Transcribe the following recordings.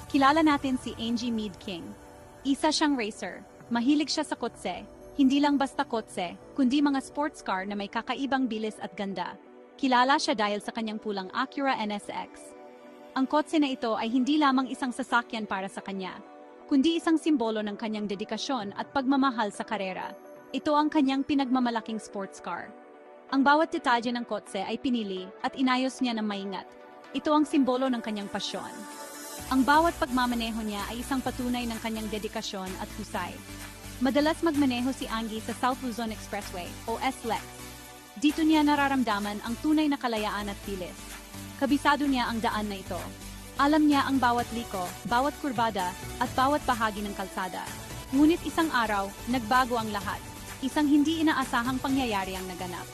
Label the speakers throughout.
Speaker 1: Kilala natin si Angie Mead King. Isa siyang racer. Mahilig siya sa kotse. Hindi lang basta kotse, kundi mga sports car na may kakaibang bilis at ganda. Kilala siya dahil sa kanyang pulang Acura NSX. Ang kotse na ito ay hindi lamang isang sasakyan para sa kanya, kundi isang simbolo ng kanyang dedikasyon at pagmamahal sa karera. Ito ang kanyang pinagmamalaking sports car. Ang bawat detalye ng kotse ay pinili at inayos niya ng maingat. Ito ang simbolo ng kanyang pasyon. Ang bawat pagmamaneho niya ay isang patunay ng kanyang dedikasyon at husay. Madalas magmaneho si Angie sa South Luzon Expressway o SLEX. Dito niya nararamdaman ang tunay na kalayaan at bilis. Kabisado niya ang daan na ito. Alam niya ang bawat liko, bawat kurbada, at bawat bahagi ng kalsada. Ngunit isang araw, nagbago ang lahat. Isang hindi inaasahang pangyayari ang naganap.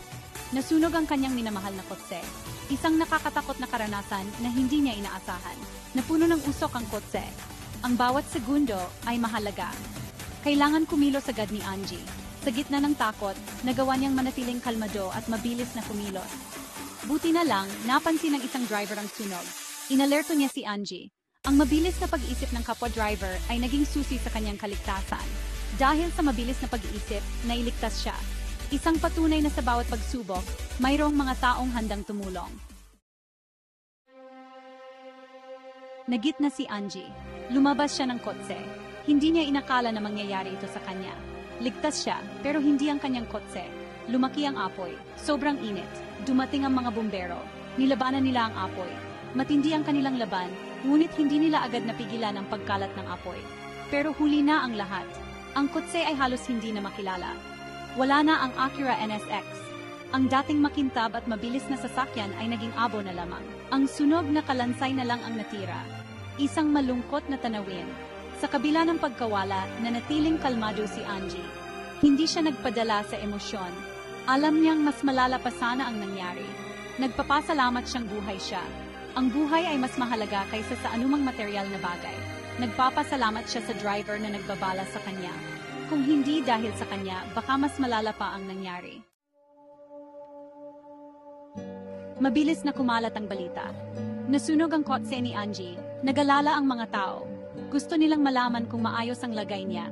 Speaker 1: Nasunog ang kanyang minamahal na kotse. Isang nakakatakot na karanasan na hindi niya inaasahan. Napuno ng usok ang kotse. Ang bawat segundo ay mahalaga. Kailangan kumilos agad ni Angie. Sa gitna ng takot, nagawa niyang manatiling kalmado at mabilis na kumilos. Buti na lang, napansin ng isang driver ang sunog. Inalerto niya si Angie. Ang mabilis na pag-iisip ng kapwa-driver ay naging susi sa kanyang kaligtasan. Dahil sa mabilis na pag-iisip, nailigtas siya. Isang patunay na sa bawat pagsubok, mayroong mga taong handang tumulong. Nagitna si Angie. Lumabas siya ng kotse. Hindi niya inakala na mangyayari ito sa kanya. Ligtas siya, pero hindi ang kanyang kotse. Lumaki ang apoy. Sobrang init. Dumating ang mga bumbero. Nilabanan nila ang apoy. Matindi ang kanilang laban, ngunit hindi nila agad napigilan ang pagkalat ng apoy. Pero huli na ang lahat. Ang kotse ay halos hindi na makilala. Wala na ang Acura NSX. Ang dating makintab at mabilis na sasakyan ay naging abo na lamang. Ang sunog na kalansay na lang ang natira. Isang malungkot na tanawin. Sa kabila ng pagkawala, nanatiling kalmado si Angie. Hindi siya nagpadala sa emosyon. Alam niyang mas malala pa sana ang nangyari. Nagpapasalamat siyang buhay siya. Ang buhay ay mas mahalaga kaysa sa anumang material na bagay. Nagpapasalamat siya sa driver na nagbabala sa kanya. Kung hindi dahil sa kanya, baka mas malala pa ang nangyari. Mabilis na kumalat ang balita. Nasunog ang kotse ni Angie. Nagalala ang mga tao. Gusto nilang malaman kung maayos ang lagay niya.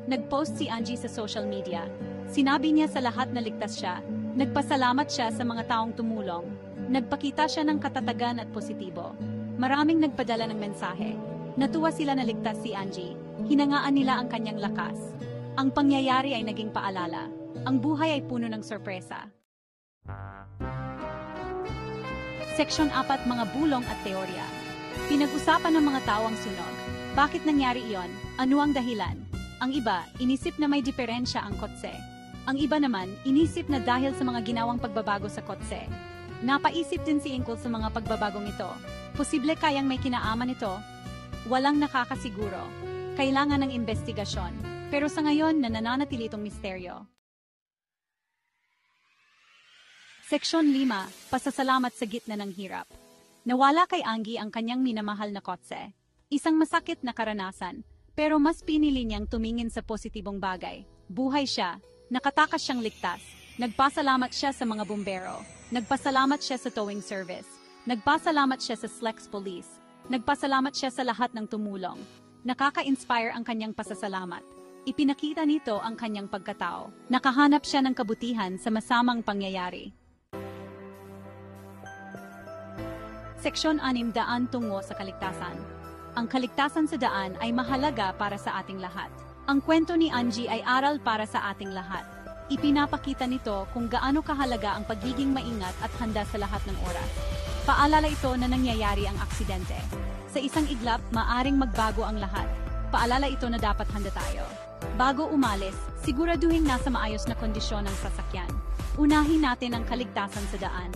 Speaker 1: Nag-post si Angie sa social media. Sinabi niya sa lahat na ligtas siya. Nagpasalamat siya sa mga taong tumulong. Nagpakita siya ng katatagan at positibo. Maraming nagpadala ng mensahe. Natuwa sila na ligtas si Angie. Hinangaan nila ang kanyang lakas. Ang pangyayari ay naging paalala. Ang buhay ay puno ng sorpresa. Seksyon 4, mga bulong at teorya. Pinag-usapan ng mga tao ang sunog. Bakit nangyari iyon? Ano ang dahilan? Ang iba, inisip na may diferensya ang kotse. Ang iba naman, inisip na dahil sa mga ginawang pagbabago sa kotse. Napaisip din si Ingkol sa mga pagbabagong ito. Posible kayang may kinaaman ito? Walang nakakasiguro. Kailangan ng investigasyon. Pero sa ngayon, nananatili itong misteryo. Seksyon 5, pasasalamat sa gitna ng hirap. Nawala kay Angie ang kanyang minamahal na kotse. Isang masakit na karanasan, pero mas pinili niyang tumingin sa positibong bagay. Buhay siya, nakatakas siyang ligtas. Nagpasalamat siya sa mga bumbero. Nagpasalamat siya sa towing service. Nagpasalamat siya sa SLEX Police. Nagpasalamat siya sa lahat ng tumulong. Nakaka-inspire ang kanyang pasasalamat. Ipinakita nito ang kanyang pagkatao. Nakahanap siya ng kabutihan sa masamang pangyayari. Seksyon 6, daan tungo sa kaligtasan. Ang kaligtasan sa daan ay mahalaga para sa ating lahat. Ang kwento ni Angie ay aral para sa ating lahat. Ipinapakita nito kung gaano kahalaga ang pagiging maingat at handa sa lahat ng oras. Paalala ito na nangyayari ang aksidente. Sa isang iglap, maaring magbago ang lahat. Paalala ito na dapat handa tayo. Bago umalis, siguraduhin nasa maayos na kondisyon ang sasakyan. Unahin natin ang kaligtasan sa daan.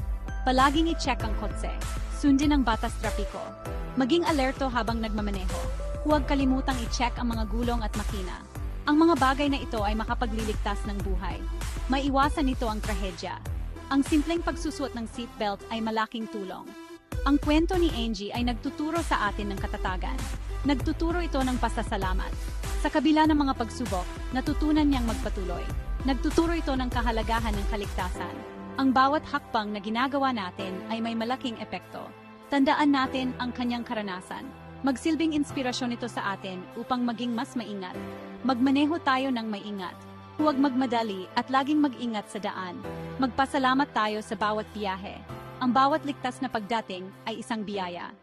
Speaker 1: Palaging i-check ang kotse. Sundin ang batas trapiko. Maging alerto habang nagmamaneho. Huwag kalimutang i-check ang mga gulong at makina. Ang mga bagay na ito ay makapagliligtas ng buhay. Maiwasan nito ang trahedya. Ang simpleng pagsusuot ng seatbelt ay malaking tulong. Ang kwento ni Angie ay nagtuturo sa atin ng katatagan. Nagtuturo ito ng pasasalamat. Sa kabila ng mga pagsubok, natutunan niyang magpatuloy. Nagtuturo ito ng kahalagahan ng kaligtasan. Ang bawat hakbang na ginagawa natin ay may malaking epekto. Tandaan natin ang kanyang karanasan. Magsilbing inspirasyon ito sa atin upang maging mas maingat. Magmaneho tayo ng maingat. Huwag magmadali at laging mag-ingat sa daan. Magpasalamat tayo sa bawat biyahe. Ang bawat ligtas na pagdating ay isang biyaya.